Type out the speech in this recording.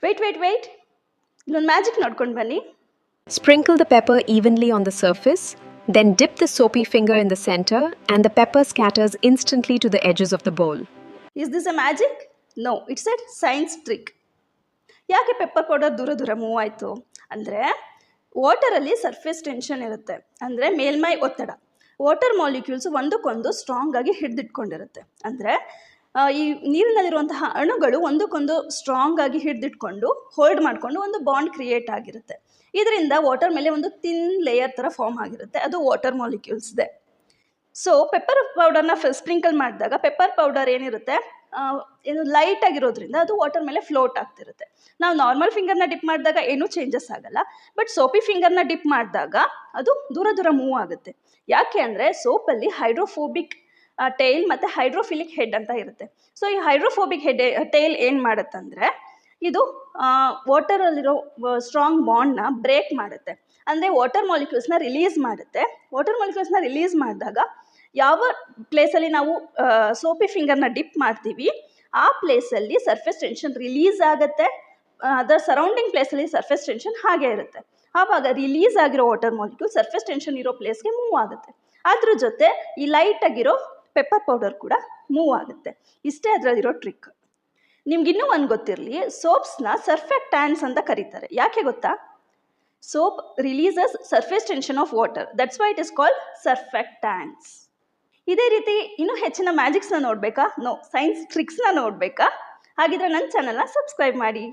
Wait ಇಲ್ಲೊಂದು magic ನೋಡ್ಕೊಂಡು ಬನ್ನಿ. Sprinkle the pepper evenly on the surface, then dip the soapy finger in the center and the pepper scatters instantly to the edges of the bowl. Is this a magic? No, it's a science trick. ಯಾಕೆ pepper powder ದೂರ move ಆಯಿತು ಅಂದರೆ, ವಾಟರಲ್ಲಿ surface tension ಇರುತ್ತೆ, ಅಂದರೆ ಮೇಲ್ಮೈ ಒತ್ತಡ. Water molecules ಒಂದಕ್ಕೊಂದು strong ಆಗಿ ಹಿಡಿದಿಟ್ಕೊಂಡಿರುತ್ತೆ. ಅಂದರೆ ಈ ನೀರಿನಲ್ಲಿರುವಂತಹ ಅಣುಗಳು ಒಂದಕ್ಕೊಂದು ಸ್ಟ್ರಾಂಗ್ ಆಗಿ ಹಿಡಿದಿಟ್ಕೊಂಡು ಹೋಲ್ಡ್ ಮಾಡಿಕೊಂಡು ಒಂದು ಬಾಂಡ್ ಕ್ರಿಯೇಟ್ ಆಗಿರುತ್ತೆ. ಇದರಿಂದ ವಾಟರ್ ಮೇಲೆ ಒಂದು ತಿನ್ ಲೇಯರ್ ಥರ ಫಾರ್ಮ್ ಆಗಿರುತ್ತೆ, ಅದು ವಾಟರ್ ಮಾಲಿಕ್ಯೂಲ್ಸ್ದೆ. ಸೊ ಪೆಪ್ಪರ್ ಪೌಡರ್ನ ಸ್ಪ್ರಿಂಕಲ್ ಮಾಡಿದಾಗ ಪೆಪ್ಪರ್ ಪೌಡರ್ ಏನಿರುತ್ತೆ ಏನು ಲೈಟ್ ಆಗಿರೋದ್ರಿಂದ ಅದು ವಾಟರ್ ಮೇಲೆ ಫ್ಲೋಟ್ ಆಗ್ತಿರುತ್ತೆ. ನಾವು ನಾರ್ಮಲ್ ಫಿಂಗರ್ನ ಡಿಪ್ ಮಾಡಿದಾಗ ಏನೂ ಚೇಂಜಸ್ ಆಗಲ್ಲ, ಬಟ್ ಸೋಪಿ ಫಿಂಗರ್ನ ಡಿಪ್ ಮಾಡಿದಾಗ ಅದು ದೂರ ಮೂವ್ ಆಗುತ್ತೆ. ಯಾಕೆ ಅಂದರೆ ಸೋಪಲ್ಲಿ ಹೈಡ್ರೋಫೋಬಿಕ್ ಟೈಲ್ ಮತ್ತು ಹೈಡ್ರೋಫಿಲಿಕ್ ಹೆಡ್ ಅಂತ ಇರುತ್ತೆ. ಸೊ ಈ ಹೈಡ್ರೋಫೋಬಿಕ್ ಟೈಲ್ ಏನು ಮಾಡುತ್ತಂದರೆ, ಇದು ವಾಟರಲ್ಲಿರೋ ಸ್ಟ್ರಾಂಗ್ ಬಾಂಡ್ನ ಬ್ರೇಕ್ ಮಾಡುತ್ತೆ, ಅಂದರೆ ವಾಟರ್ ಮಾಲಿಕ್ಯೂಲ್ಸ್ನ ರಿಲೀಸ್ ಮಾಡುತ್ತೆ. ವಾಟರ್ ಮಾಲಿಕ್ಯೂಲ್ಸ್ನ ರಿಲೀಸ್ ಮಾಡಿದಾಗ ಯಾವ ಪ್ಲೇಸಲ್ಲಿ ನಾವು ಸೋಪಿ ಫಿಂಗರ್ನ ಡಿಪ್ ಮಾಡ್ತೀವಿ ಆ ಪ್ಲೇಸಲ್ಲಿ ಸರ್ಫೇಸ್ ಟೆನ್ಷನ್ ರಿಲೀಸ್ ಆಗುತ್ತೆ, ಅದರ ಸರೌಂಡಿಂಗ್ ಪ್ಲೇಸಲ್ಲಿ ಸರ್ಫೇಸ್ ಟೆನ್ಷನ್ ಹಾಗೆ ಇರುತ್ತೆ. ಆವಾಗ ರಿಲೀಸ್ ಆಗಿರೋ ವಾಟರ್ ಮಾಲಿಕ್ಯೂಲ್ ಸರ್ಫೇಸ್ ಟೆನ್ಷನ್ ಇರೋ ಪ್ಲೇಸ್ಗೆ ಮೂವ್ ಆಗುತ್ತೆ. ಅದ್ರ ಜೊತೆ ಈ ಲೈಟಾಗಿರೋ ಪೆಪ್ಪರ್ ಪೌಡರ್ ಕೂಡ ಮೂವ್ ಆಗುತ್ತೆ. ಇಷ್ಟೇ ಅದರಲ್ಲಿರೋ ಟ್ರಿಕ್. ನಿಮ್ಗಿನ್ನೂ ಒಂದು ಗೊತ್ತಿರಲಿ, ಸೋಪ್ಸ್ನ ಸರ್ಫೆಕ್ಟ್ಯಾನ್ಸ್ ಅಂತ ಕರೀತಾರೆ. ಯಾಕೆ ಗೊತ್ತಾ? Soap releases surface tension of water, that's why it is called surfactants. ಇದೇ ರೀತಿ ಇನ್ನೂ ಹೆಚ್ಚಿನ ಮ್ಯಾಜಿಕ್ಸ್ನ ನೋಡಬೇಕಾ? No, science ಟ್ರಿಕ್ಸ್ನ ನೋಡಬೇಕಾ? ಹಾಗಿದ್ರೆ ನನ್ನ ಚಾನಲ್ನ ಸಬ್ಸ್ಕ್ರೈಬ್ ಮಾಡಿ.